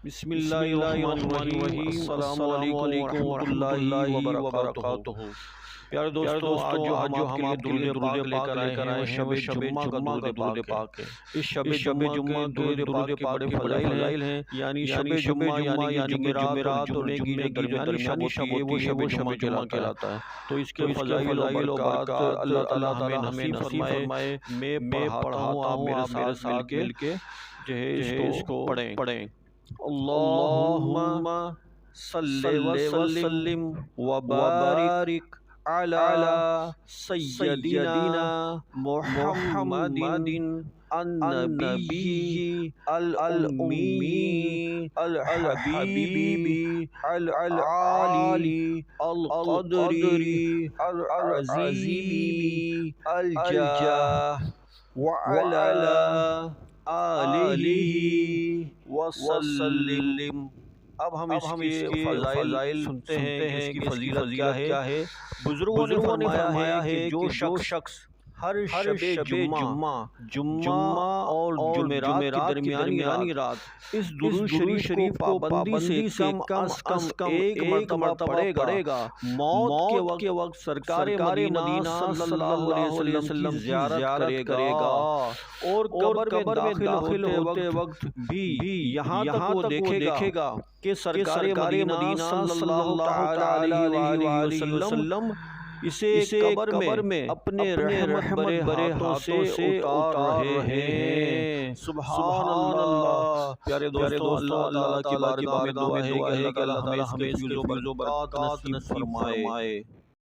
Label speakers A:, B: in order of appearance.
A: بسم اللہ الرحمن الرحیم۔ السلام علیکم ورحمۃ اللہ وبرکاتہ۔ پیارے دوستو، آج جو ہم آپ کے لیے درود پاک لے کر آئے ہیں وہ شب جمعہ کا درود پاک ہے۔ اس شب جمعہ درود پاک کے بڑے فضائل ہیں، یعنی شب جمعہ یعنی جمعرات اور جمعے کی جو درمیانی شب ہوتی ہے وہ شب جمعہ کہلاتا ہے۔ تو اس کے فضائل و برکات اللہ تعالیٰ ہمیں نصیب فرمائے۔ میں پڑھاتا ہوں، آپ میرے ساتھ مل کے جو ہے اس کو پڑھیں۔ اللہم صلی وسلم وبارک علی سیدنا محمد النبی الأمی الحبیب العالی القدری العظیم الجاہ وعلی آلہ وسلم۔ اب ہم اس کے فضائل سنتے ہیں کہ اس کی فضیلت کیا ہے۔ بزرگوں نے فرمایا ہے جو شخص ہر شب جمعہ اور جمعرات کی درمیانی رات اس درود شریف کو پابندی سے کم از کم ایک مرتبہ پڑھے گا، موت کے وقت سرکار مدینہ صلی اللہ علیہ وسلم کی زیارت کرے گا، اور قبر میں داخل ہوتے وقت بھی یہاں تک وہ دیکھے گا کہ سرکار مدینہ صلی اللہ علیہ وسلم اسے قبر میں اپنے رحمت بھرے ہاتھوں سے اتار رہے ہیں۔ سبحان اللہ۔ پیارے دوستو، اللہ کی بارگاہ میں دعا ہے کہ اللہ تعالی ہمیں اس کے فضل و برکات نصیب فرمائے۔